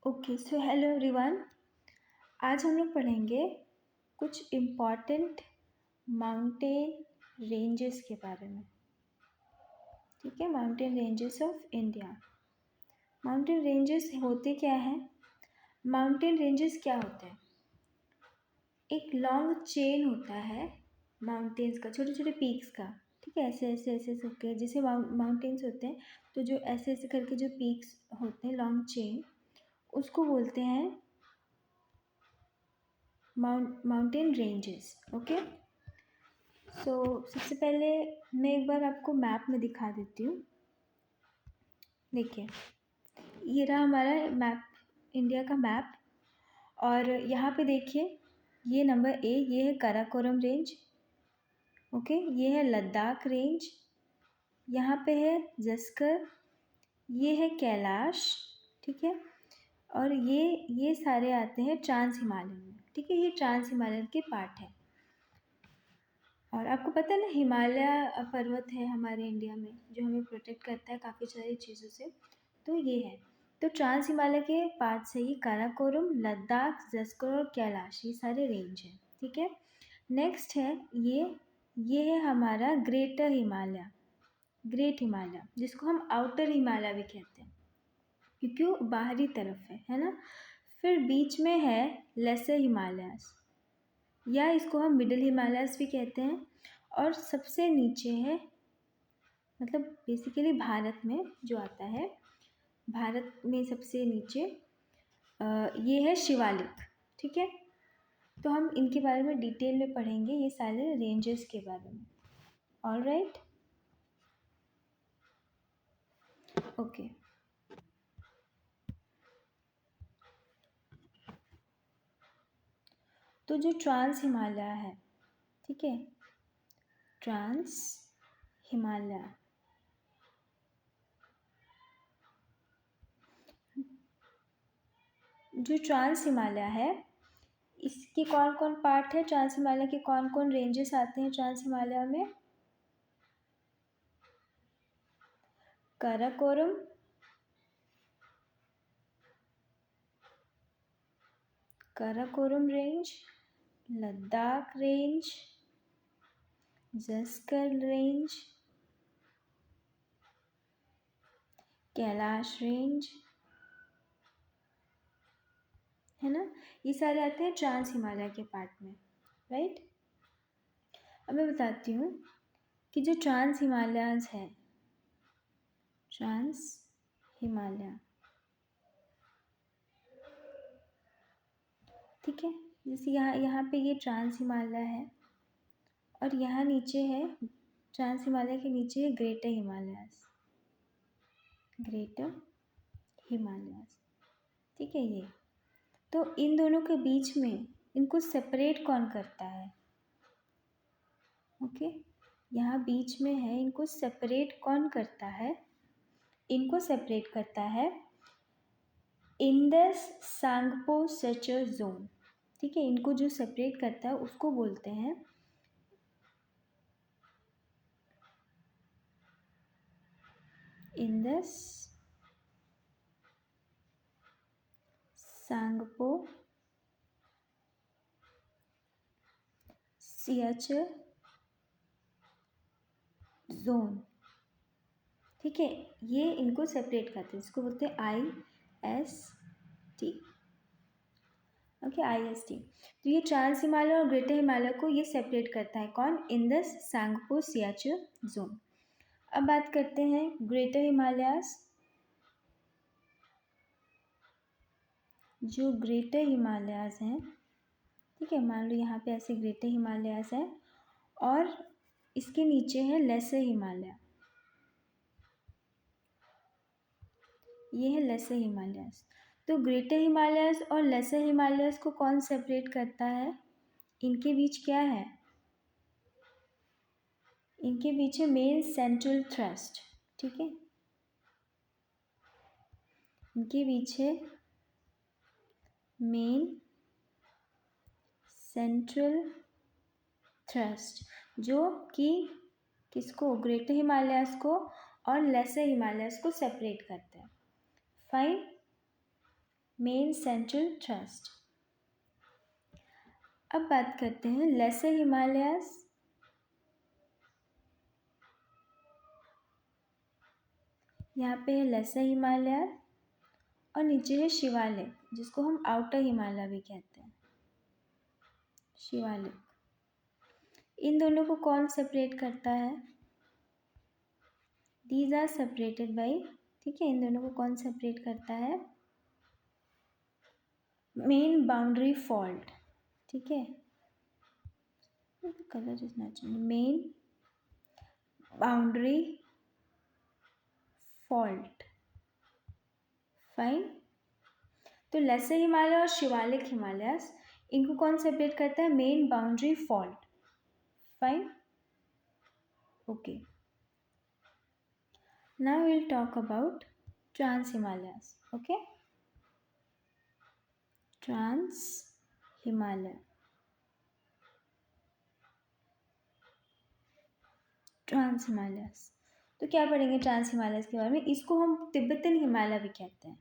Okay so hello everyone. आज हम लोग पढ़ेंगे कुछ इम्पॉर्टेंट माउंटेन रेंजेस के बारे में। ठीक है, mountain ranges of India. Mountain ranges होते क्या हैं? माउंटेन रेंजेस क्या होते हैं? एक लॉन्ग चेन होता है माउंटेन्स का, छोटे छोटे पीक्स का। ठीक है, ऐसे ऐसे ऐसे करके जैसे माउंटेन्स होते हैं, तो जो ऐसे ऐसे करके जो पीक्स होते हैं लॉन्ग चेन, उसको बोलते हैं माउंटेन रेंजेस। ओके, सो सबसे पहले मैं एक बार आपको मैप में दिखा देती हूँ। देखिए, ये रहा हमारा मैप, इंडिया का मैप। और यहाँ पे देखिए, ये नंबर ए, ये है काराकोरम रेंज। ओके, ये है लद्दाख रेंज, यहाँ पे है जस्कर, ये है कैलाश। ठीक है, और ये सारे आते हैं ट्रांस हिमालयन में। ठीक है, ये ट्रांस हिमालयन के पार्ट है। और आपको पता है ना, हिमालय पर्वत है हमारे इंडिया में जो हमें प्रोटेक्ट करता है काफ़ी सारी चीज़ों से। तो ये है, तो ट्रांस हिमालय के पार्ट से ही काराकोरम, लद्दाख, जस्कर और कैलाश, ये सारे रेंज हैं। ठीक है, नेक्स्ट है ये है हमारा ग्रेटर हिमालय, ग्रेट हिमालय, जिसको हम आउटर हिमालय भी कहते हैं क्योंकि वो बाहरी तरफ है ना। फिर बीच में है लेसर हिमालयस, या इसको हम मिडिल हिमालयस भी कहते हैं। और सबसे नीचे है, मतलब बेसिकली भारत में जो आता है, भारत में सबसे नीचे ये है शिवालिक। ठीक है, तो हम इनके बारे में डिटेल में पढ़ेंगे, ये सारे रेंजेस के बारे में। All right, okay. तो जो ट्रांस हिमालय है, ठीक है, ट्रांस हिमालय, जो ट्रांस हिमालय है, इसके कौन कौन पार्ट है? ट्रांस हिमालय के कौन कौन रेंजेस आते हैं ट्रांस हिमालय में? Karakoram, Karakoram range, Ladakh range, Zanskar range, Kailash range, है ना। ये सारे आते हैं ट्रांस हिमालय के पार्ट में, राइट। अब मैं बताती हूँ कि जो ट्रांस हिमालयस है, ट्रांस हिमालय, ठीक है, जैसे यहाँ पे ये ट्रांस हिमालय है, और यहाँ नीचे है, ट्रांस हिमालय के नीचे है ग्रेटर हिमालयस, ग्रेटर हिमालयस। ठीक है, ये तो इन दोनों के बीच में इनको सेपरेट कौन करता है? ओके, यहाँ बीच में है, इनको सेपरेट कौन करता है? इनको सेपरेट करता है इंडस सांगपो सेचर जोन। ठीक है, इनको जो सेपरेट करता है उसको बोलते हैं इंडस सांगपो सियाचर जोन। ठीक है, ये इनको सेपरेट करते हैं, इसको बोलते हैं IST। Okay, IST। तो ये ट्रांस हिमालय और ग्रेटर हिमालय को ये सेपरेट करता है कौन? Indus Tsangpo suture zone. अब बात करते हैं ग्रेटर हिमालयस। जो ग्रेटर हिमालयस हैं, ठीक है, मान लो यहाँ पे ऐसे ग्रेटर हिमालयस है, और इसके नीचे है लेसर हिमालय, ये है लेसर हिमालयस। तो ग्रेटर हिमालयस और लेसर हिमालयस को कौन सेपरेट करता है? इनके बीच क्या है? इनके बीच है मेन सेंट्रल थ्रस्ट। ठीक है, इनके बीच है मेन सेंट्रल थ्रस्ट, जो कि किसको? ग्रेटर हिमालयस को और लेसर हिमालयस को सेपरेट करते हैं। Fine, main central thrust. अब बात करते हैं लेसर हिमालयाज। यहाँ पे है लेसर हिमालय और नीचे है शिवालिक, जिसको हम आउटर हिमालय भी कहते हैं, शिवालिक। इन दोनों को कौन सेपरेट करता है? दीज आर सेपरेटेड बाई, ठीक है, इन दोनों को कौन सेपरेट करता है? मेन बाउंड्री फॉल्ट, ठीक है, colour is not changing, main boundary fault, fine. तो लेसर हिमालय और शिवालिक हिमालय, इनको कौन सेपरेट करता है? Main boundary fault, fine, okay. Now we'll talk about trans Himalayas, okay? Trans Himalaya, trans Himalayas. तो क्या पढ़ेंगे ट्रांस हिमालयस के बारे में? इसको हम तिब्बतन हिमालय भी कहते हैं,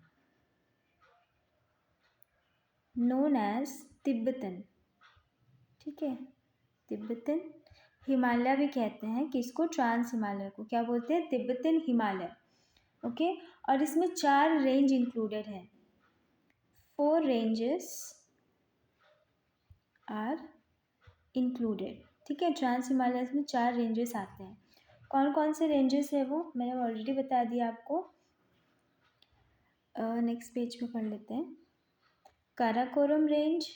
नोन एज तिब्बतन, ठीक है, तिब्बतन हिमालय भी कहते हैं। किसको? ट्रांस हिमालय को क्या बोलते हैं? Tibetan Himalaya, okay. और इसमें 4 रेंज इंक्लूडेड है, 4 रेंजेस आर इंक्लूडेड, ठीक है। ट्रांस हिमालयस में 4 रेंजेस आते हैं। कौन कौन से रेंजेस है वो मैंने ऑलरेडी बता दिया आपको। नेक्स्ट पेज पे पढ़ लेते हैं। Karakoram range,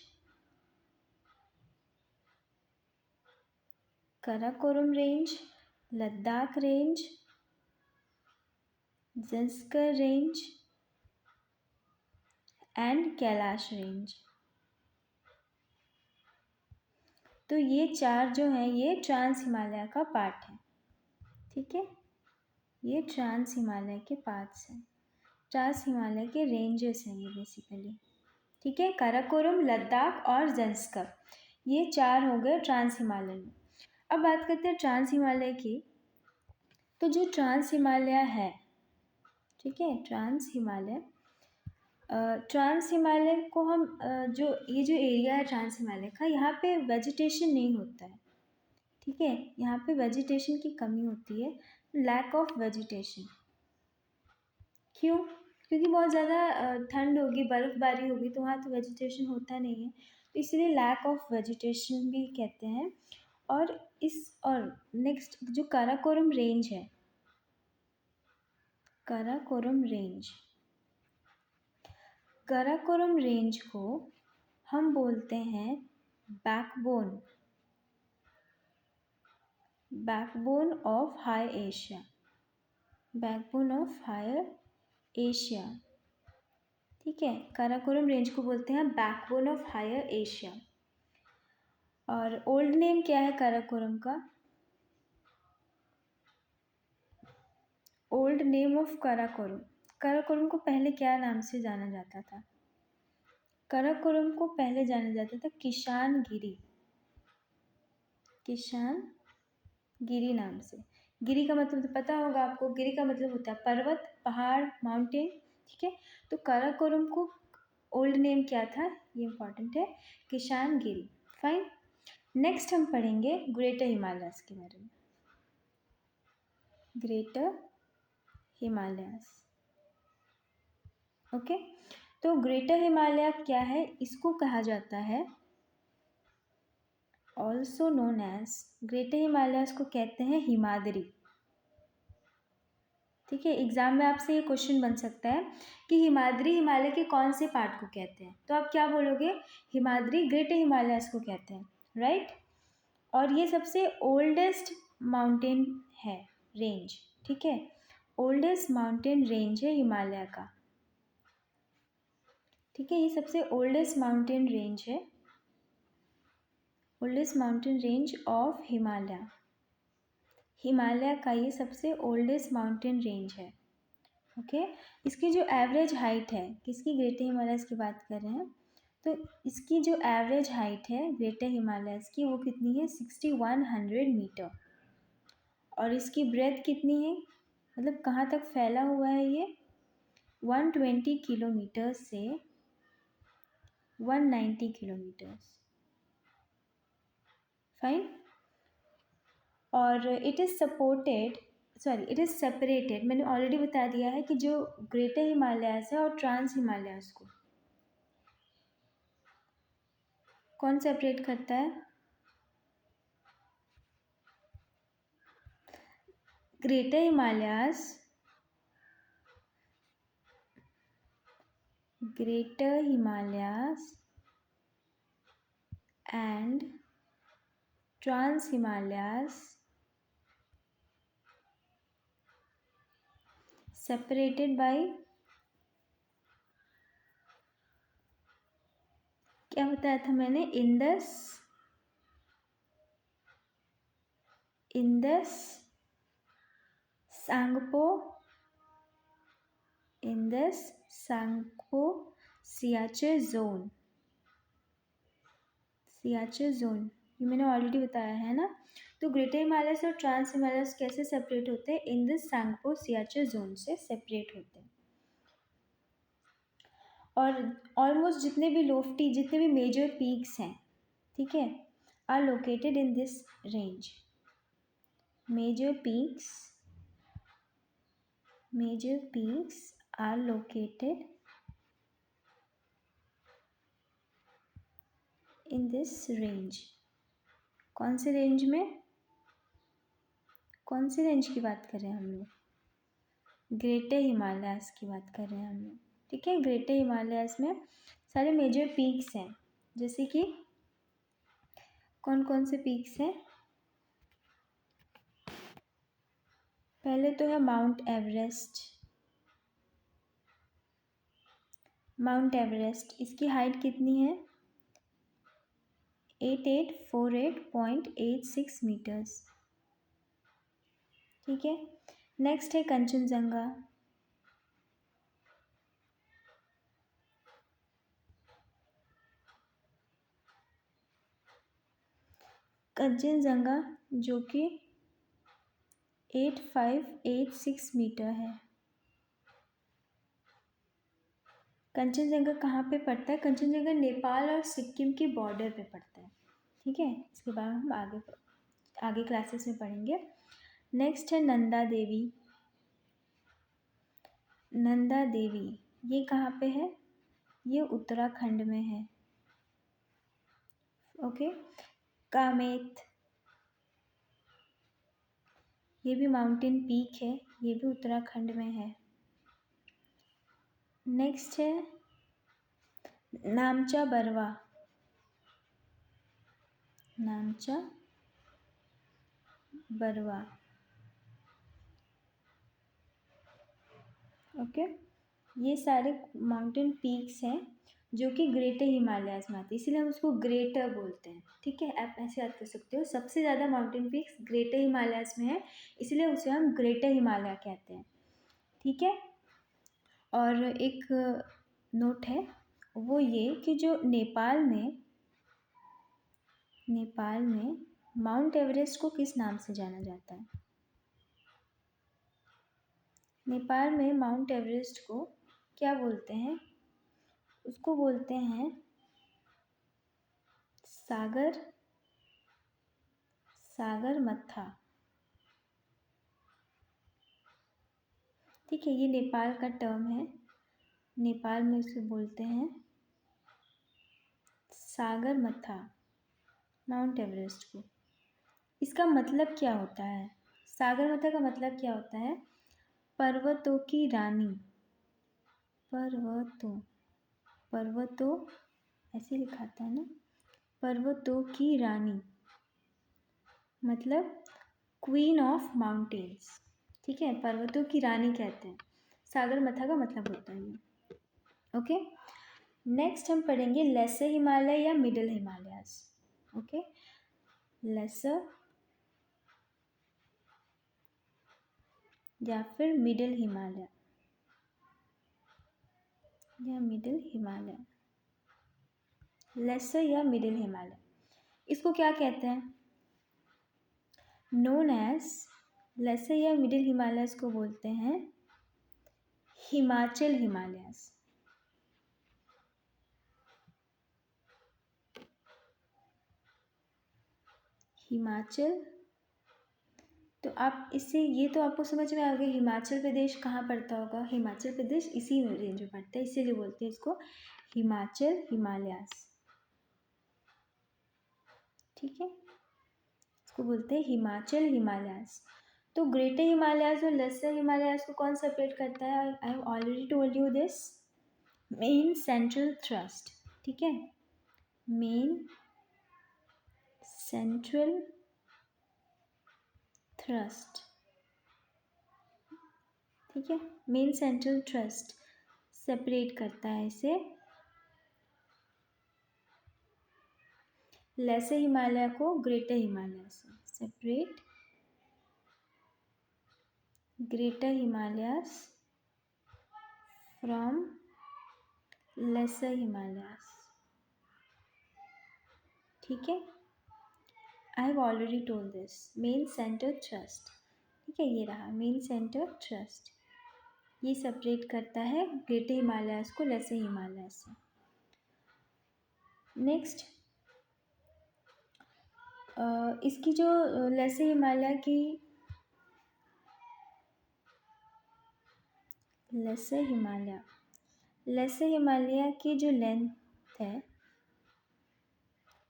Karakoram range, Ladakh range, Zanskar range and Kailash range. तो ये 4 जो हैं ये ट्रांस हिमालय का पार्ट है, ठीक है, ये ट्रांस हिमालय के पार्ट्स हैं, ट्रांस हिमालय के रेंजेस हैं ये बेसिकली, ठीक है। काराकोरम, लद्दाख और ज़ंस्कर, ये 4 हो गए ट्रांस हिमालय में। अब बात करते हैं ट्रांस हिमालय की। तो जो ट्रांस हिमालय है, ठीक है, ट्रांस हिमालय, ट्रांस हिमालय को हम जो ये जो एरिया है ट्रांस हिमालय का, यहाँ पे वेजिटेशन नहीं होता है, ठीक है, यहाँ पे वेजिटेशन की कमी होती है, लैक ऑफ वेजिटेशन। क्यों? क्योंकि बहुत ज़्यादा ठंड होगी, बर्फ़बारी होगी, तो वहाँ तो वेजिटेशन होता नहीं है, तो इसलिए लैक ऑफ वेजिटेशन भी कहते हैं। और नेक्स्ट जो काराकोरम रेंज है, काराकोरम रेंज, काराकोरम रेंज को हम बोलते हैं backbone, backbone of high Asia, backbone of higher Asia, ठीक है। काराकोरम रेंज को बोलते हैं बैकबोन ऑफ हायर एशिया। और ओल्ड नेम क्या है काराकोरम का? Old name of Karakoram, Karakoram को पहले क्या नाम से जाना जाता था? काराकोरम को पहले जाना जाता था किसान गिरी, किसान गिरी नाम से। गिरी का मतलब तो पता होगा आपको, गिरी का मतलब होता है पर्वत, पहाड़, माउंटेन, ठीक है। तो काराकोरम को ओल्ड नेम क्या था, ये इंपॉर्टेंट है, किसान गिरी, फाइन। नेक्स्ट हम पढ़ेंगे ग्रेटर हिमालयस के बारे में, ग्रेटर हिमालयस, ओके। तो ग्रेटर हिमालय क्या है? इसको कहा जाता है also known as, greater Himalayas को कहते हैं हिमाद्री, ठीक है। एग्जाम में आपसे ये क्वेश्चन बन सकता है कि हिमाद्री हिमालय के कौन से पार्ट को कहते हैं, तो आप क्या बोलोगे? हिमाद्री ग्रेटर हिमालयस को कहते हैं, राइट। और ये सबसे ओल्डेस्ट माउंटेन है, रेंज, ठीक है, ओल्डेस्ट माउंटेन रेंज है हिमालय का, ठीक है, ये सबसे ओल्डेस्ट माउंटेन रेंज है, oldest mountain range of Himalaya, Himalaya का ये सबसे ओल्डेस्ट माउंटेन रेंज है, ओके। इसकी जो एवरेज हाइट है, किसकी? ग्रेटर हिमालयस की बात कर रहे हैं, तो इसकी जो एवरेज हाइट है ग्रेटर हिमालयस की, वो कितनी है? 6100 मीटर। और इसकी ब्रेथ कितनी है, मतलब कहाँ तक फैला हुआ है ये? 120 किलोमीटर से 190 किलोमीटर्स। फाइन। और इट इज़ सेपरेटेड, मैंने ऑलरेडी बता दिया है कि जो ग्रेटर हिमालयाज़ है और ट्रांस हिमालयाज़ को कौन सेपरेट करता है? Greater Himalayas and trans Himalayas separated by, क्या बताया था मैंने? Indus Tsangpo suture zone. ये मैंने ऑलरेडी बताया है ना। तो ग्रेटर हिमालयस और ट्रांस हिमालयस कैसे सेपरेट होते हैं? इंदस सांगपो सियाचे जोन से सेपरेट होते हैं। और ऑलमोस्ट जितने भी मेजर पीक्स हैं, ठीक है, are located in this range. Major peaks are located in this range। कौन से रेंज में? कौन सी रेंज की बात कर रहे हैं हम लोग? ग्रेटर हिमालयाज़ की बात कर रहे हैं हम लोग, ठीक है। ग्रेटर हिमालयाज़ में सारे मेजर पीक्स हैं, जैसे कि कौन कौन से पीक्स हैं? पहले तो है माउंट एवरेस्ट। इसकी हाइट कितनी है? 8848.86 मीटर्स, ठीक है। नेक्स्ट है कंचनजंगा। जो कि 8586 मीटर है। कंचनजंगा कहाँ पे पड़ता है? कंचनजंगा नेपाल और सिक्किम की बॉर्डर पे पड़ता है, ठीक है। इसके बाद हम आगे क्लासेस में पढ़ेंगे। नेक्स्ट है नंदा देवी। ये कहाँ पे है? ये उत्तराखंड में है, ओके। कामेत, ये भी माउंटेन पीक है, ये भी उत्तराखंड में है। नेक्स्ट है नामचा बरवा, ओके। ये सारे माउंटेन पीक्स हैं जो कि ग्रेटर हिमालयाज में आते हैं, इसीलिए हम उसको ग्रेटर बोलते हैं, ठीक है। आप ऐसे याद कर सकते हो, सबसे ज़्यादा माउंटेन पीक्स ग्रेटर हिमालयाज में है, इसलिए उसे हम ग्रेटर हिमालय कहते हैं, ठीक है। और एक नोट है वो ये कि जो नेपाल में माउंट एवरेस्ट को किस नाम से जाना जाता है? नेपाल में माउंट एवरेस्ट को क्या बोलते हैं? उसको बोलते हैं सागरमथा, ठीक है। ये नेपाल का टर्म है, नेपाल में उसे बोलते हैं सागरमथा माउंट एवरेस्ट को। इसका मतलब क्या होता है? सागरमथा का मतलब क्या होता है? पर्वतों की रानी। पर्वतों ऐसे लिखा था ना, पर्वतों की रानी मतलब क्वीन ऑफ माउंटेन्स, ठीक है। पर्वतों की रानी कहते हैं, सागरमथा का मतलब होता है ये, ओके। नेक्स्ट हम पढ़ेंगे लेसर हिमालय या मिडिल हिमालयाज, ओके। लेसर या फिर मिडिल हिमालय लेसर या मिडिल हिमालय, इसको क्या कहते हैं? नोन एज लेसर या मिडिल हिमालयस को बोलते हैं हिमाचल हिमालयस, हिमाचल। तो आप इससे ये तो आपको समझ में आ गया हिमाचल प्रदेश कहाँ पड़ता होगा। हिमाचल प्रदेश इसी रेंज में पड़ता है, इसीलिए बोलते हैं इसको हिमाचल हिमालयास। ठीक है, इसको बोलते हैं हिमाचल हिमालयास। तो ग्रेटर हिमालयास और लेसर हिमालयास को कौन सेपरेट करता है? I have already told you this, main central thrust. ठीक है, मेन सेंट्रल थ्रस्ट। ठीक है, मेन सेंट्रल थ्रस्ट सेपरेट करता है इसे लेसर हिमालय को ग्रेटर हिमालय से। Separate greater Himalayas from lesser Himalayas. ठीक है, I have already told this, main centre thrust. ठीक है, ये रहा मेन सेंटर थ्रस्ट, ये सेपरेट करता है ग्रेटर हिमालयास को लेसर हिमालयास से। नेक्स्ट, इसकी जो लेसर हिमालय की लेसर हिमालय की जो लेंथ है,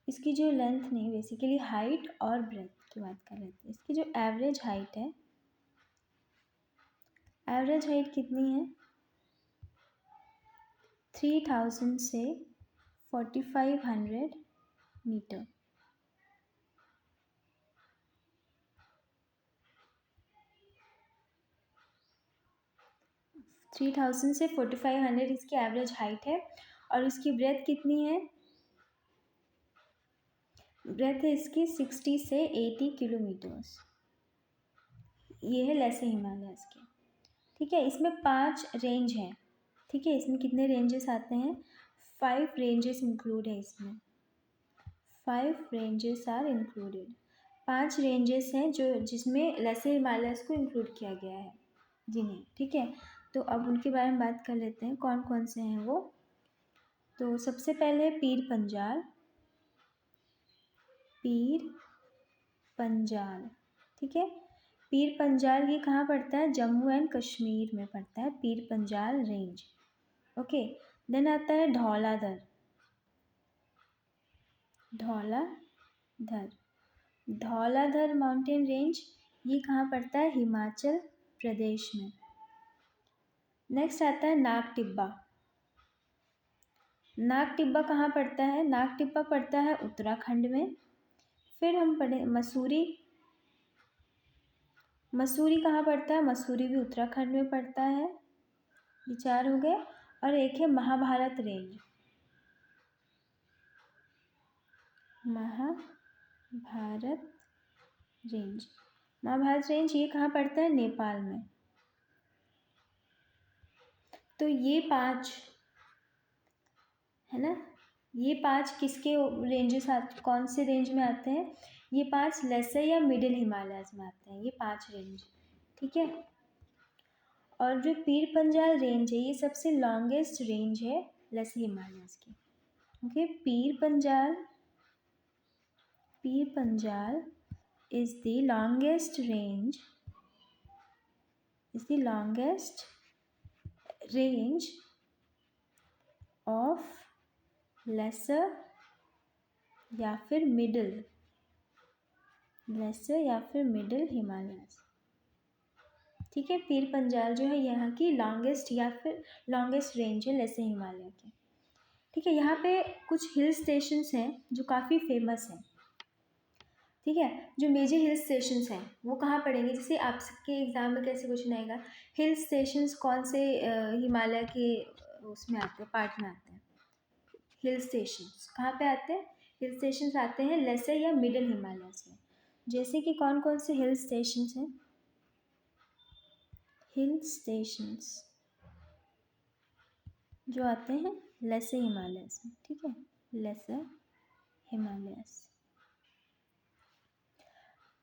इसकी जो लेंथ नहीं, बेसिकली हाइट और ब्रेथ की बात कर रहे थे। इसकी जो एवरेज हाइट है, एवरेज हाइट कितनी है? 3000 से 4500 मीटर। थ्री थाउजेंड से 4500 इसकी एवरेज हाइट है। और इसकी ब्रेथ कितनी है? ब्रेथ है इसकी 60 से 80 किलोमीटर्स। ये है लेसर हिमालयास की। ठीक है, इसमें 5 रेंज हैं। ठीक है, इसमें कितने रेंजेस आते हैं? 5 रेंजेस इंक्लूड है इसमें। 5 रेंजेस आर इंक्लूडेड। 5 रेंजेस हैं जो जिसमें लेसर हिमालयास को इंक्लूड किया गया है जिन्हें। ठीक है, तो अब उनके बारे में बात कर लेते हैं, कौन कौन से हैं वो। तो सबसे पहले पीर पंजाल। पीर पंजाल, ठीक है, पीर पंजाल ये कहाँ पड़ता है? जम्मू एंड कश्मीर में पड़ता है, Pir Panjal range. Okay, then आता है धौलाधर। धौलाधर माउंटेन रेंज, ये कहाँ पड़ता है? हिमाचल प्रदेश में। नेक्स्ट आता है नाग टिब्बा। नाग टिब्बा कहाँ पड़ता है? नाग टिब्बा पड़ता है उत्तराखंड में। फिर हम पढ़े मसूरी। मसूरी कहाँ पड़ता है? मसूरी भी उत्तराखंड में पड़ता है। ये 4 हो गए। और एक है महाभारत रेंज। महाभारत रेंज ये कहाँ पड़ता है? नेपाल में। तो ये 5 है ना, ये 5 किसके रेंजेस कौन से रेंज में आते हैं? ये 5 लेसर या मिडिल हिमालयाज में आते हैं, ये 5 रेंज। ठीक है, और जो पीर पंजाल रेंज है ये सबसे लॉन्गेस्ट रेंज है लेसर हिमालयाज की। Okay, Pir Panjal is the longest range of lesser या फिर मिडिल हिमालयाज। ठीक है, पीर पंजाल जो है यहाँ की लॉन्गेस्ट रेंज है लेसर हिमालय की। ठीक है, यहाँ पे कुछ हिल स्टेशंस हैं जो काफ़ी फेमस हैं। ठीक है, जो मेजर हिल स्टेशंस हैं वो कहाँ पड़ेंगे? जैसे आपके एग्जाम में कैसे क्वेश्चन आएगा, हिल स्टेशंस कौन से हिमालय के उसमें आते हैं, पार्ट में आते हैं? हिल स्टेशंस कहाँ पे आते हैं? हिल स्टेशंस आते हैं लेसर या मिडिल हिमालयाज में। जैसे कि कौन कौन से हिल स्टेशंस हैं? हिल स्टेशंस जो आते हैं लेसर हिमालयाज में। ठीक है, लेसर हिमालयाज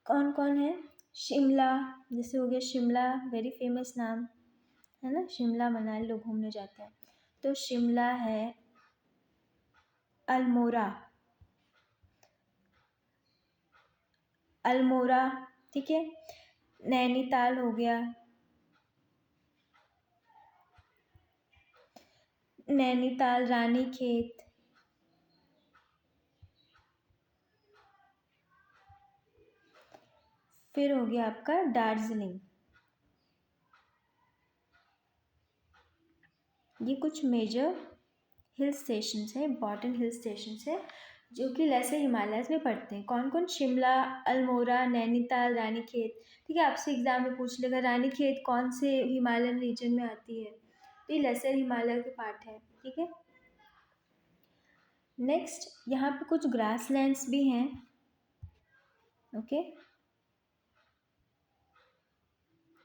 कौन कौन है? शिमला, जैसे हो गया शिमला, वेरी फेमस नाम है ना, शिमला मनाली लोग घूमने जाते हैं। तो शिमला है, अल्मोड़ा अल्मोड़ा, ठीक है, नैनीताल हो गया, नैनीताल, रानीखेत, फिर हो गया आपका दार्जिलिंग। ये कुछ मेजर हिल स्टेशंस हैं, इंपॉर्टेंट हिल स्टेशंस हैं जो कि लेसर हिमालयस में पड़ते हैं। कौन कौन? शिमला, अल्मोड़ा, नैनीताल, रानीखेत। ठीक है, आपसे एग्जाम में पूछ लेगा रानीखेत कौन से हिमालयन रीजन में आती है, तो ये लेसर हिमालय के पार्ट है। ठीक है, नेक्स्ट यहाँ पे कुछ ग्रास लैंड्स भी हैं। ओके,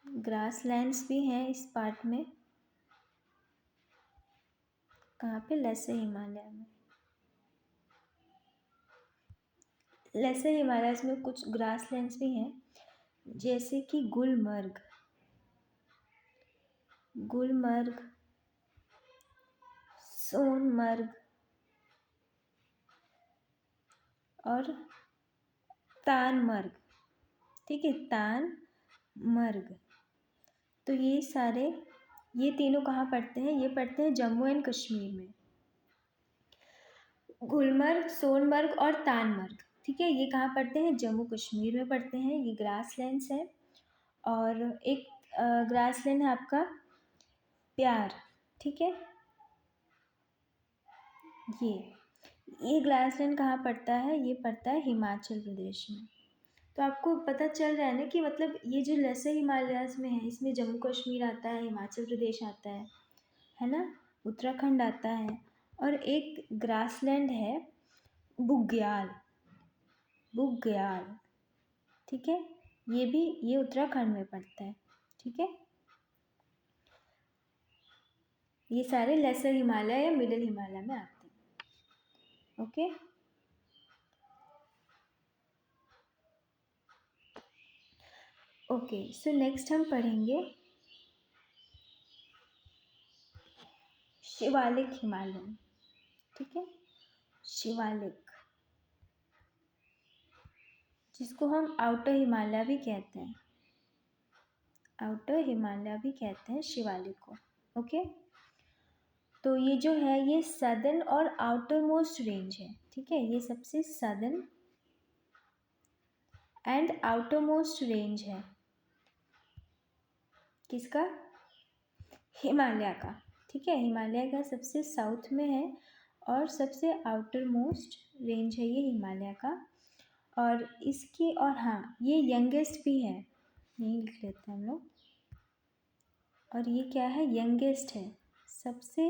ग्रास लैंड्स भी हैं इस पार्ट में। कहाँ पे? लेसर हिमालय में। लेसर हिमालयस में कुछ ग्रास लैंड्स भी हैं, जैसे कि गुलमर्ग, सोनमर्ग और तानमर्ग। ठीक है, तानमर्ग। तो ये तीनों कहाँ पड़ते हैं? ये पड़ते हैं जम्मू एंड कश्मीर में। गुलमर्ग, सोनमर्ग और तानमर्ग, ठीक है, ये कहाँ पड़ते हैं? जम्मू कश्मीर में पड़ते हैं। ये ग्रास लैंड्स है। और एक ग्रास लैंड है आपका प्यार। ठीक है, ये ग्रास लैंड कहाँ पड़ता है? ये पड़ता है हिमाचल प्रदेश में। तो आपको पता चल रहा है ना कि मतलब ये जो लेसर हिमालयाज में है, इसमें जम्मू कश्मीर आता है, हिमाचल प्रदेश आता है ना, उत्तराखंड आता है, और एक ग्रासलैंड है बुग्याल। ठीक है, ये उत्तराखंड में पड़ता है। ठीक है, ये सारे लेसर हिमालय या मिडिल हिमालय में आते हैं। ओके, ओके, सो नेक्स्ट हम पढ़ेंगे शिवालिक हिमालय। ठीक है, शिवालिक, जिसको हम आउटर हिमालय भी कहते हैं, शिवालिक को। ओके, तो ये जो है ये सदर्न और आउटर मोस्ट रेंज है। ठीक है, ये सबसे southern and outer most range है। किसका? हिमालय का। ठीक है, हिमालय का सबसे साउथ में है और सबसे आउटर मोस्ट रेंज है ये हिमालय का। और इसकी, और हाँ, ये यंगेस्ट भी है, यही लिख लेते हैं हम लोग। और ये क्या है? यंगेस्ट है, सबसे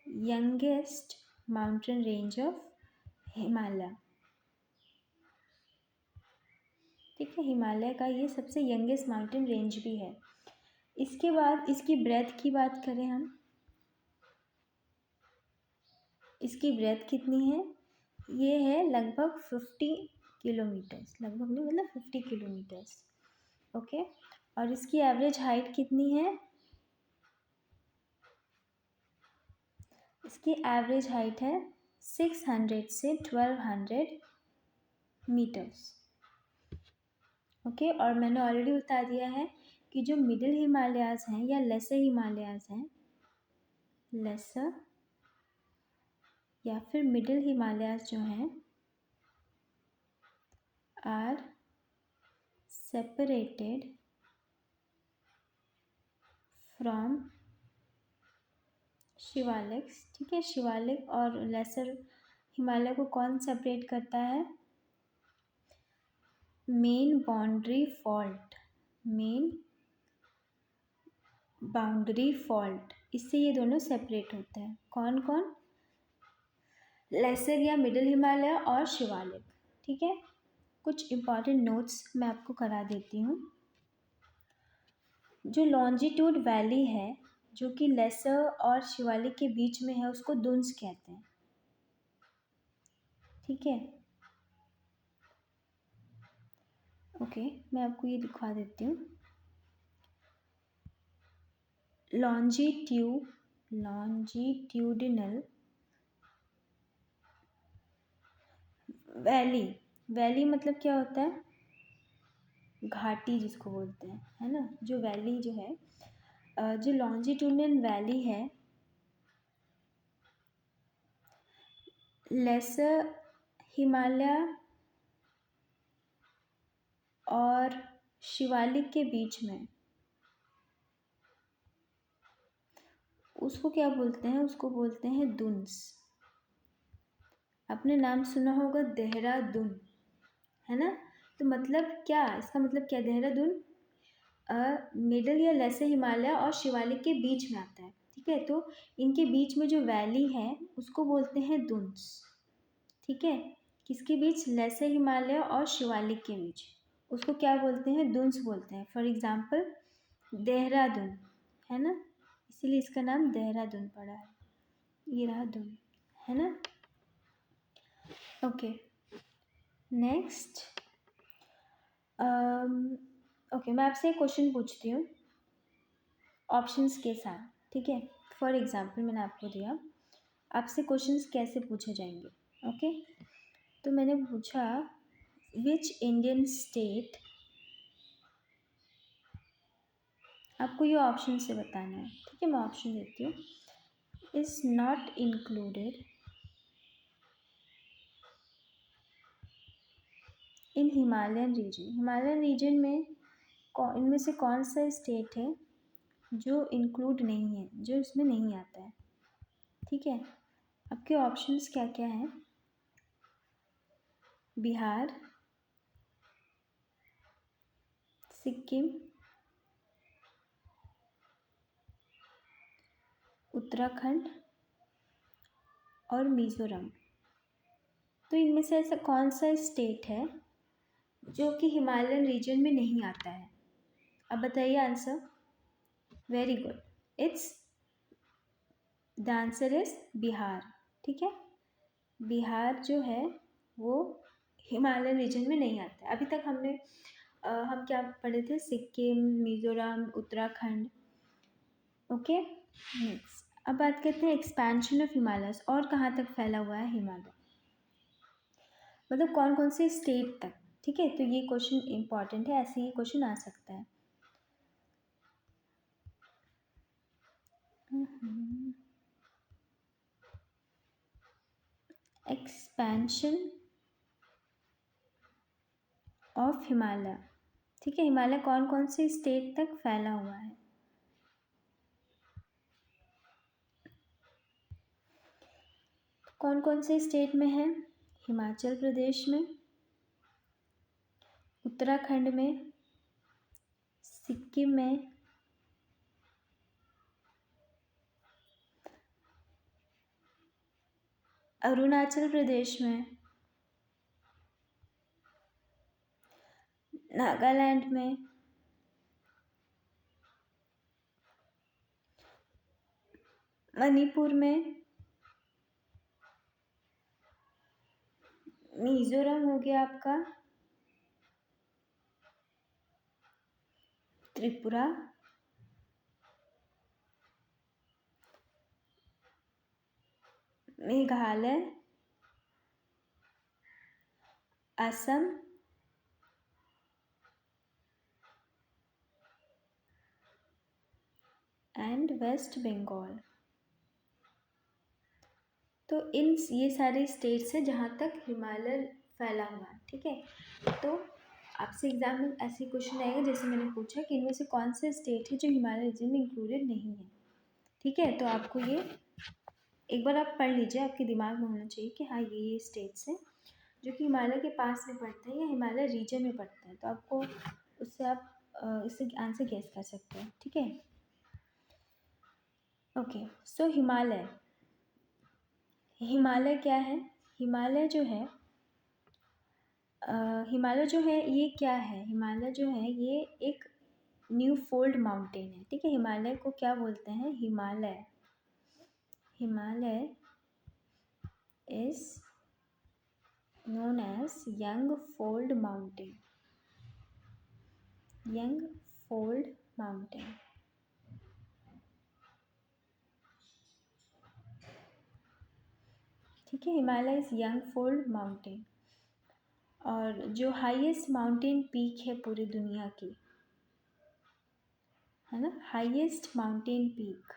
youngest mountain range of Himalaya. ठीक है, हिमालय का ये सबसे यंगेस्ट माउंटेन रेंज भी है। इसके बाद इसकी ब्रेथ की बात करें हम, इसकी ब्रेथ कितनी है? ये है लगभग 50 किलोमीटर्स, लगभग नहीं मतलब 50 किलोमीटर्स। ओके, और इसकी एवरेज हाइट कितनी है? इसकी एवरेज हाइट है 600 से 1200 मीटर्स। ओके, और मैंने ऑलरेडी बता दिया है कि जो मिडिल हिमालयाज हैं या लेसर हिमालयाज हैं, लेसर या फिर मिडिल हिमालयाज जो हैं आर सेपरेटेड फ्रॉम शिवालिक्स। ठीक है, शिवालिक और लेसर हिमालय को कौन सेपरेट करता है? मेन बाउंड्री फॉल्ट, इससे ये दोनों सेपरेट होते हैं। कौन कौन? लेसर या मिडिल हिमालय और शिवालिक। ठीक है, कुछ इंपॉर्टेंट नोट्स मैं आपको करा देती हूँ। जो लॉन्जिट्यूड वैली है जो कि लेसर और शिवालिक के बीच में है, उसको दुन्स कहते हैं। ठीक है, ओके, मैं आपको ये दिखा देती हूँ। लॉन्जिट्यूडिनल वैली मतलब क्या होता है? घाटी जिसको बोलते हैं, है ना, जो वैली जो है, जो लॉन्जिट्यूडनल वैली है, लेसर हिमालय और शिवालिक के बीच में, उसको क्या बोलते हैं, उसको बोलते हैं दुन्स। आपने नाम सुना होगा देहरादून, है ना। तो मतलब क्या, इसका मतलब क्या, देहरादून मिडल या लेसर हिमालय और शिवालिक के बीच में आता है, ठीक है। तो इनके बीच में जो वैली है उसको बोलते हैं दुन्स, ठीक है। किसके बीच, लेसर हिमालय और शिवालिक के बीच, उसको क्या बोलते हैं, दुन्स बोलते हैं। फॉर एग्जाम्पल देहरादून, है ना, इसीलिए इसका नाम देहरादून पड़ा है, ये रहा दून, है ना। ओके, नेक्स्ट, ओके, मैं आपसे एक क्वेश्चन पूछती हूँ ऑप्शंस के साथ, ठीक है। फॉर एग्जाम्पल मैंने आपको दिया, आपसे क्वेश्चंस कैसे पूछे जाएंगे, ओके। तो मैंने पूछा विच इंडियन स्टेट, आपको ये ऑप्शन से बताना है, ठीक है। मैं ऑप्शन देती हूँ, is not included in Himalayan region. Himalayan region में इनमें से कौन सा स्टेट है जो इंक्लूड नहीं है, जो इसमें नहीं आता है, ठीक है। आपके ऑप्शंस क्या क्या हैं, बिहार, सिक्किम, उत्तराखंड और मिज़ोरम। तो इनमें से ऐसा कौन सा स्टेट है जो कि हिमालयन रीजन में नहीं आता है, अब बताइए answer. Very good, it's the answer is Bihar, ठीक है। बिहार जो है वो हिमालयन रीजन में नहीं आता है। अभी तक हमने हम क्या पढ़े थे, सिक्किम, मिज़ोरम, उत्तराखंड, ओके। नेक्स्ट, अब बात करते हैं एक्सपेंशन ऑफ हिमालयस, और कहाँ तक फैला हुआ है हिमालय, मतलब कौन कौन से स्टेट तक, ठीक है। तो ये क्वेश्चन इंपॉर्टेंट है, ऐसे ही क्वेश्चन आ सकता है। एक्सपेंशन ऑफ हिमालय, ठीक है। हिमालय कौन कौन से स्टेट तक फैला हुआ है, कौन कौन से स्टेट में है, हिमाचल प्रदेश में, उत्तराखंड में, सिक्किम में, अरुणाचल प्रदेश में, नागालैंड में, मणिपुर में, मिजोरम हो गया आपका, त्रिपुरा, मेघालय, असम एंड वेस्ट बंगाल। तो इन ये सारे स्टेट्स हैं जहाँ तक हिमालय फैला हुआ है, ठीक है। तो आपसे एग्जाम में ऐसे क्वेश्चन आएगा जैसे मैंने पूछा कि इनमें से कौन से स्टेट है जो हिमालय रीजन में इंक्लूडेड नहीं है, ठीक है। तो आपको ये एक बार आप पढ़ लीजिए, आपके दिमाग में होना चाहिए कि हाँ ये स्टेट्स हैं जो कि हिमालय के पास में पड़ते हैं या हिमालय रीजन में पड़ते हैं। तो आपको उससे आप इससे आंसर गेस कर सकते हैं, ठीक है। ओके, सो हिमालय, हिमालय क्या है, हिमालय जो है हिमालय जो है ये क्या है, हिमालय जो है ये एक न्यू फोल्ड माउंटेन है, ठीक है। हिमालय को क्या बोलते हैं, Himalaya, Himalaya is known as young fold mountain, young fold mountain, ठीक है। Himalaya is young fold mountain, और जो हाईएस्ट माउंटेन पीक है पूरी दुनिया की, है ना, highest mountain peak,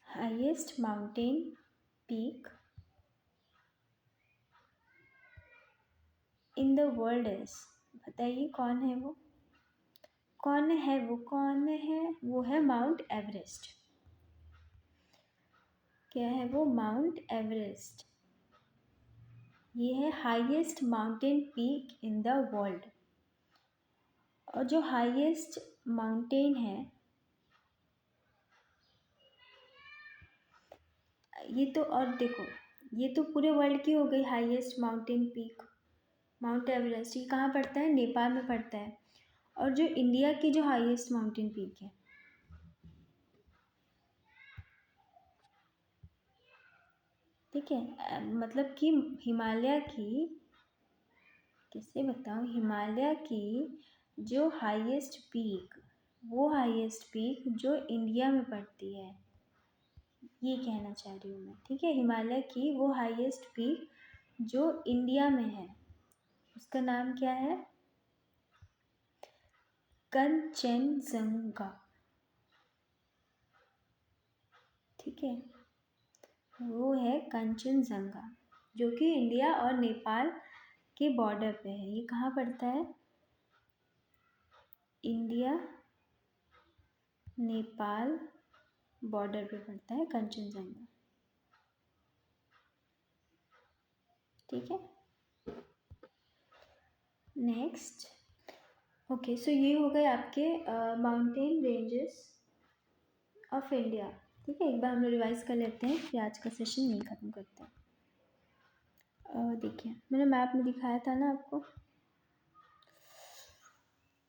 highest mountain peak in the world is, बताइए कौन है वो, कौन है वो, कौन है वो? है माउंट एवरेस्ट। क्या है वो? Mount Everest. ये है highest mountain peak in the world. और जो हाईएस्ट माउंटेन है, ये तो, और देखो, ये तो पूरे वर्ल्ड की हो गई highest mountain peak, mount Everest. ये कहाँ पड़ता है? नेपाल में पड़ता है। और जो इंडिया की जो हाईएस्ट माउंटेन पीक है, ठीक है, मतलब कि हिमालय की, किससे बताऊँ, हिमालय की जो हाईएस्ट पीक, वो हाईएस्ट पीक जो इंडिया में पड़ती है, ये कहना चाह रही हूँ मैं, ठीक है। हिमालय की वो हाईएस्ट पीक जो इंडिया में है, उसका नाम क्या है? कंचनजंगा, ठीक है, वो है कंचनजंगा, जो कि इंडिया और नेपाल के बॉर्डर पे है। ये कहाँ पड़ता है? इंडिया नेपाल बॉर्डर पे पड़ता है कंचनजंगा, ठीक है। नेक्स्ट, ओके, सो ये हो गए आपके माउंटेन रेंजेस ऑफ इंडिया, ठीक है। एक बार हम लोग रिवाइज कर लेते हैं, फिर आज का सेशन यहीं ख़त्म करते हैं। देखिए, मैंने मैप में दिखाया था ना आपको,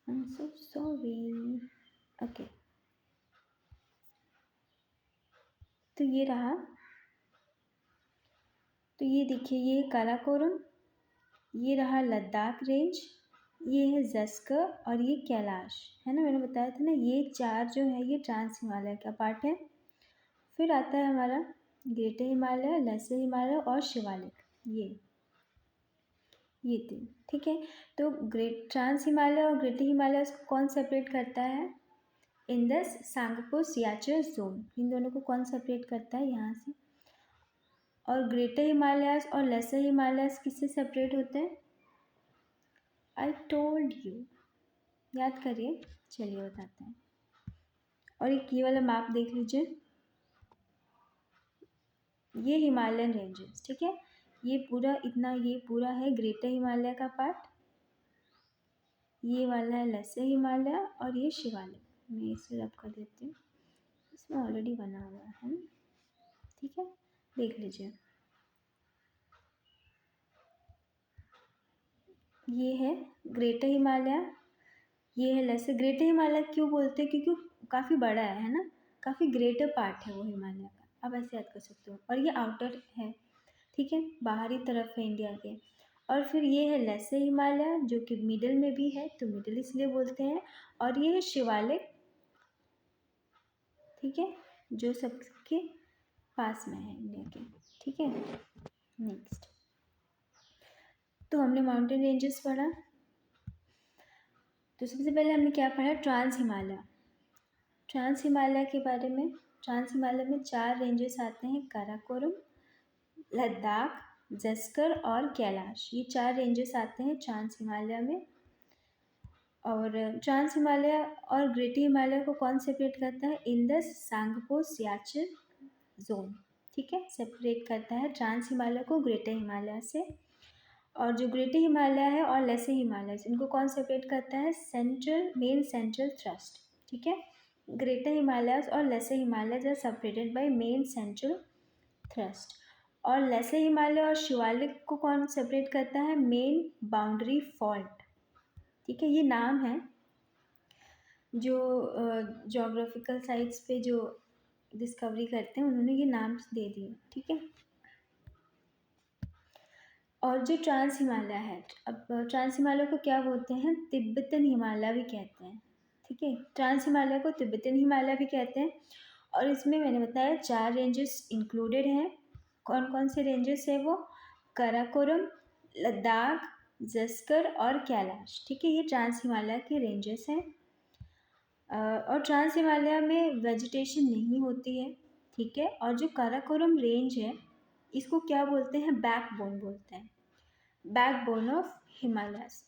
I am so sorry. Okay, तो ये रहा, तो ये देखिए, ये काराकोरम, ये रहा लद्दाख रेंज, ये है जस्कर और ये कैलाश, है ना। मैंने बताया था ना, ये चार जो है ये ट्रांस हिमालय का पार्ट है। फिर आता है हमारा ग्रेटर हिमालय, लेसर हिमालय और शिवालिक, ये तीन, ठीक है। तो ग्रेट ट्रांस हिमालय और ग्रेटर हिमालय को कौन सेपरेट करता है? इंडस सांगपो सियाचिन जोन, इन दोनों को कौन सेपरेट करता है? यहाँ से। और ग्रेटर हिमालयस और लेसर हिमालयस किससे सेपरेट होते हैं? आई टोल्ड यू, याद करिए। चलिए बताते हैं। और एक ये वाला मैप देख लीजिए, ये हिमालयन रेंजेस, ठीक है। ये पूरा इतना, ये पूरा है ग्रेटर हिमालय का पार्ट, ये वाला है लेसर हिमालय और ये शिवालिक। मैं इसे रब कर देती हूँ, इसमें ऑलरेडी बना हुआ है, ठीक है, देख लीजिए। ये है ग्रेटर हिमालय, ये है लेसर। ग्रेटर हिमालय क्यों बोलते हैं? क्योंकि काफ़ी बड़ा है ना, काफ़ी ग्रेटर पार्ट है वो हिमालय का, आप ऐसे याद कर सकते हो। और ये आउटर है, ठीक है, बाहरी तरफ है इंडिया के। और फिर ये है लेसर हिमालय जो कि मिडल में भी है, तो मिडल इसलिए बोलते हैं। और ये है शिवालिक, ठीक है, जो सबके पास में है इंडिया के, ठीक है। नेक्स्ट, तो हमने माउंटेन रेंजेस पढ़ा। तो सबसे पहले हमने क्या पढ़ा? ट्रांस हिमालय। ट्रांस हिमालय के बारे में, ट्रांस हिमालय में 4 रेंजेस आते हैं, काराकोरम, लद्दाख, जस्कर और कैलाश। ये 4 रेंजेस आते हैं ट्रांस हिमालय में। और ट्रांस हिमालय और ग्रेटर हिमालय को कौन सेपरेट करता है? इंडस सांगपो सियाचिन जोन, ठीक है, सेपरेट करता है ट्रांस हिमालय को ग्रेटर हिमालय से। और जो ग्रेटर हिमालय है और लेसर हिमालय, इनको कौन सेपरेट करता है? सेंट्रल, मेन सेंट्रल थ्रस्ट, ठीक है। ग्रेटर हिमालयस और lesser Himalayas are separated by main central thrust. और लेसर हिमालय और शिवालिक को कौन सेपरेट करता है? मेन बाउंड्री फॉल्ट, ठीक है। ये नाम है जो जोग्राफिकल साइट्स पे जो डिस्कवरी करते हैं, उन्होंने ये नाम दे दिए, ठीक है। और जो ट्रांस हिमालय है, अब ट्रांस हिमालय को क्या बोलते हैं? तिब्बतन हिमालय भी कहते हैं, ठीक है। ट्रांस हिमालय को तिब्बतन हिमालय भी कहते हैं। और इसमें मैंने बताया 4 रेंजेस इंक्लूडेड हैं। कौन कौन से रेंजेस है वो? काराकोरम, लद्दाख, जस्कर और कैलाश। ठीक है, ये ट्रांस हिमालय के रेंजेस हैं। और ट्रांस हिमालय में वेजिटेशन नहीं होती है। ठीक है, और जो काराकोरम रेंज है इसको क्या बोलते हैं? बैकबोन बोलते हैं, बैकबोन ऑफ हिमालयस।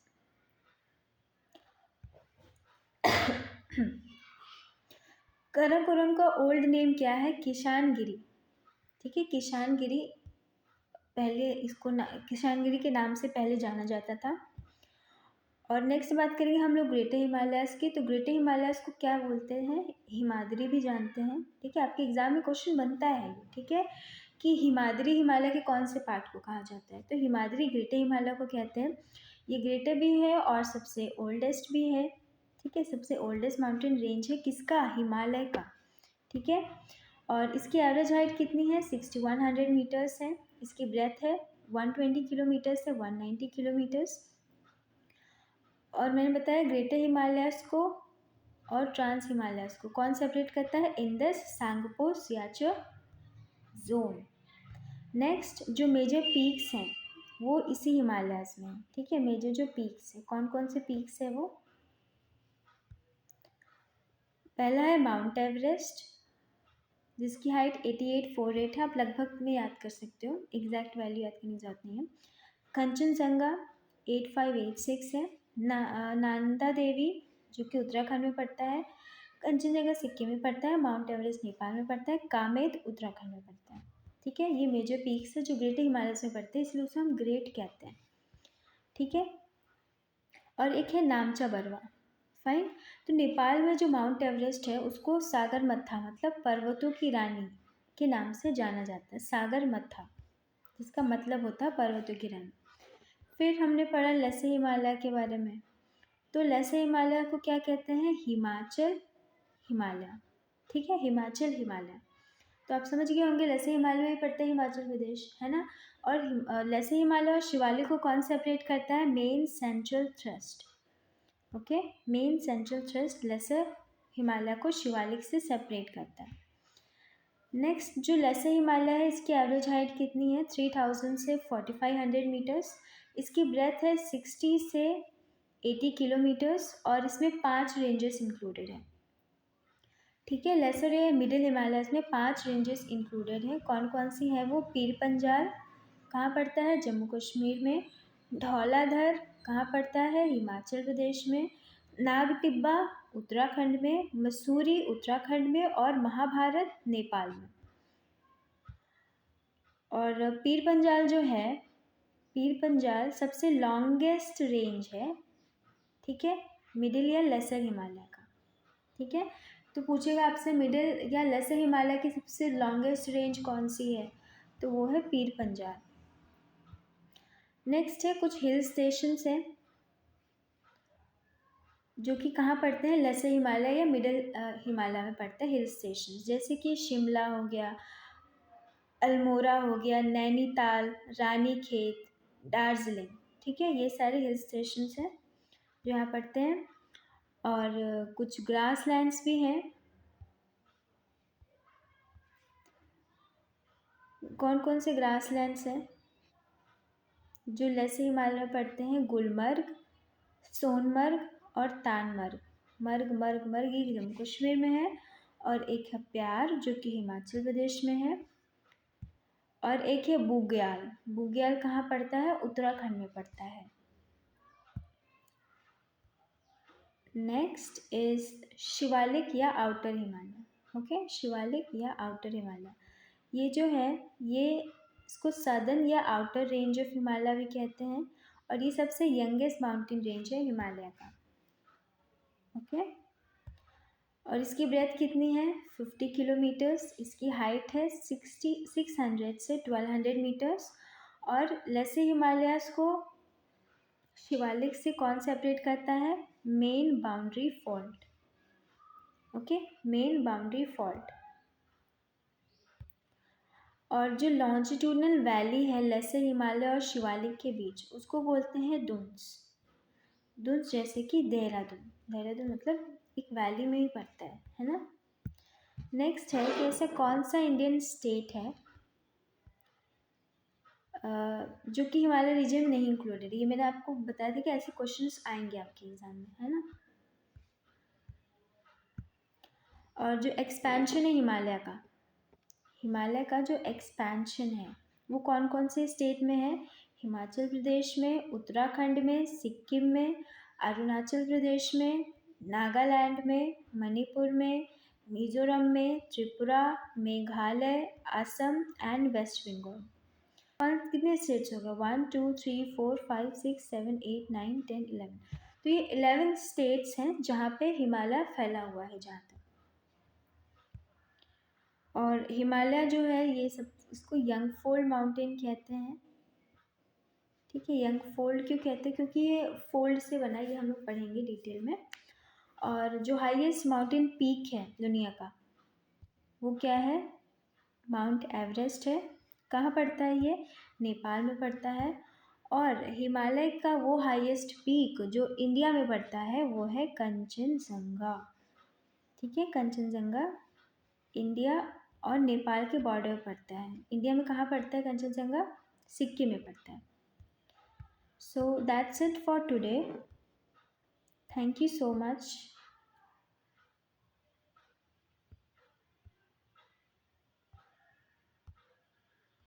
काराकोरम का ओल्ड नेम क्या है? किशानगिरी। ठीक है, किशानगिरी पहले इसको किशानगिरी के नाम से पहले जाना जाता था। और नेक्स्ट बात करेंगे हम लोग ग्रेटर हिमालयस की। तो ग्रेटर हिमालयस को क्या बोलते हैं? हिमाद्री भी जानते हैं। ठीक है, आपके एग्जाम में क्वेश्चन बनता है। ठीक है, कि हिमाद्री हिमालय के कौन से पार्ट को कहा जाता है? तो हिमाद्री ग्रेटर हिमालय को कहते हैं। ये ग्रेटर भी है और सबसे ओल्डेस्ट भी है। ठीक है, सबसे ओल्डेस्ट माउंटेन रेंज है किसका? हिमालय का। ठीक है, और इसकी एवरेज हाइट कितनी है? 6100 मीटर्स है। इसकी ब्रेथ है 120 किलोमीटर से 190 किलोमीटर्स। और मैंने बताया ग्रेटर हिमालयस को और ट्रांस हिमालयस को कौन सेपरेट करता है? Indus Tsangpo suture zone. Next, जो मेजर पीक्स हैं वो इसी हिमालयस में। ठीक है, मेजर जो पीक्स है, कौन कौन से पीक्स है वो? पहला है माउंट एवरेस्ट, जिसकी हाइट 8848 है। आप लगभग में याद कर सकते हो, एग्जैक्ट वैल्यू याद करने की जरूरत नहीं है। कंचनजंगा 8586 है। नांदा देवी जो कि उत्तराखंड में पड़ता है। कंचनजंगा सिक्किम में पड़ता है। माउंट एवरेस्ट नेपाल में पड़ता है। कामेत उत्तराखंड में पड़ता है। ठीक है, ये मेजर पीक्स है जो ग्रेटर हिमालयस में पड़ते हैं, इसलिए उसे हम ग्रेट कहते हैं। ठीक है, और एक है नामचा बरवा। फाइन। तो नेपाल में जो माउंट एवरेस्ट है उसको सागर मत्था मतलब पर्वतों की रानी के नाम से जाना जाता है, सागर मत्था, जिसका मतलब होता है पर्वतों की रानी। फिर हमने पढ़ा लसे हिमालय के बारे में। तो लसे हिमालय को क्या कहते हैं? हिमाचल हिमालय। ठीक है, हिमाचल हिमालय। तो आप समझ गए होंगे लसे हिमालय में पड़ता है हिमाचल प्रदेश, है ना। और लसे हिमालय और शिवालिक को कौन सेपरेट करता है? Main central thrust. Okay, main central thrust lesser Himalaya को शिवालिक से सेपरेट करता है। नेक्स्ट, जो लेसर हिमालय है इसकी एवरेज हाइट कितनी है? 3000 से 4500 मीटर्स। इसकी ब्रेथ है 60 से 80 किलोमीटर्स और इसमें 5 रेंजेस इंक्लूडेड हैं। ठीक है, लेसर या मिडिल हिमालयस में 5 रेंजेस इंक्लूडेड हैं। कौन कौन सी है वो? पीर पंजाल कहाँ पड़ता है? जम्मू कश्मीर में। धौलाधर कहाँ पड़ता है? हिमाचल प्रदेश में। नाग टिब्बा उत्तराखंड में। मसूरी उत्तराखंड में। और महाभारत नेपाल में। और पीर पंजाल जो है, पीर पंजाल सबसे लॉन्गेस्ट रेंज है। ठीक है, मिडिल या लेसर हिमालय का। ठीक है, तो पूछेगा आपसे मिडिल या लेसर हिमालय की सबसे लॉन्गेस्ट रेंज कौन सी है? तो वो है पीर पंजाल। नेक्स्ट है कुछ हिल स्टेशंस हैं जो कि कहाँ पड़ते हैं? लेसर हिमालय या मिडिल हिमालय में पड़ते हैं हिल स्टेशन, जैसे कि शिमला हो गया, अल्मोड़ा हो गया, नैनीताल, रानीखेत, दार्जिलिंग। ठीक है, ये सारे हिल स्टेशंस हैं जो यहाँ पड़ते हैं। और कुछ ग्रास लैंड्स भी हैं। कौन कौन से ग्रास लैंड्स हैं जो लेसर हिमालय में पड़ते हैं? गुलमर्ग, सोनमर्ग और तानमर्ग। मर्ग मर्ग मर्ग ये जम्मू कश्मीर में है। और एक है प्यार जो कि हिमाचल प्रदेश में है। और एक है बुग्याल। बुग्याल कहाँ पड़ता है? उत्तराखंड में पड़ता है। नेक्स्ट इज शिवालिक या आउटर हिमालय। ओके, शिवालिक या आउटर हिमालय, ये जो है ये इसको सदर्न या आउटर रेंज ऑफ हिमालय भी कहते हैं। और ये सबसे यंगेस्ट माउंटेन रेंज है हिमालय का। ओके, और इसकी ब्रेथ कितनी है? 50 किलोमीटर्स। इसकी हाइट है 600 से 1200 मीटर्स। और लेसर हिमालयस को शिवालिक से कौन सेपरेट करता है? Main boundary fault. Okay, main boundary fault. और जो लॉन्जिट्यूडनल वैली है लेसर हिमालय और शिवालिक के बीच उसको बोलते हैं दुन्स। दुन्स जैसे कि देहरादून। देहरादून मतलब एक वैली में ही पड़ता है ना। नेक्स्ट है कि ऐसा कौन सा इंडियन स्टेट है जो कि हिमालय रीजन में नहीं इंक्लूडेड। ये मैंने आपको बताया था कि ऐसे क्वेश्चंस आएंगे आपके एग्जाम में, है ना। और जो एक्सपेंशन है हिमालय का जो एक्सपेंशन है वो कौन कौन से स्टेट में है? हिमाचल प्रदेश में, उत्तराखंड में, सिक्किम में, अरुणाचल प्रदेश में, नागालैंड में, मणिपुर में, मिजोरम में, त्रिपुरा, मेघालय, असम एंड वेस्ट बंगाल। और कितने स्टेट्स हो गए? 1 2 3 4 5 6 7 8 9 10 11। तो ये 11 स्टेट्स हैं जहाँ पे हिमालय फैला हुआ है जहाँ तक। और हिमालय जो है ये सब, इसको यंगफोल्ड माउंटेन कहते हैं। ठीक है, यंगफोल्ड क्यों कहते हैं? क्योंकि ये फोल्ड से बना है, ये हम लोग पढ़ेंगे डिटेल में। और जो हाईएस्ट माउंटेन पीक है दुनिया का वो क्या है? माउंट एवरेस्ट है। कहाँ पड़ता है ये? नेपाल में पड़ता है। और हिमालय का वो हाईएस्ट पीक जो इंडिया में पड़ता है वो है कंचनजंगा। ठीक है, कंचनजंगा इंडिया और नेपाल के बॉर्डर पर पड़ता है। इंडिया में कहाँ पड़ता है कंचनजंगा? सिक्किम में पड़ता है। So that's it for today. Thank you so much.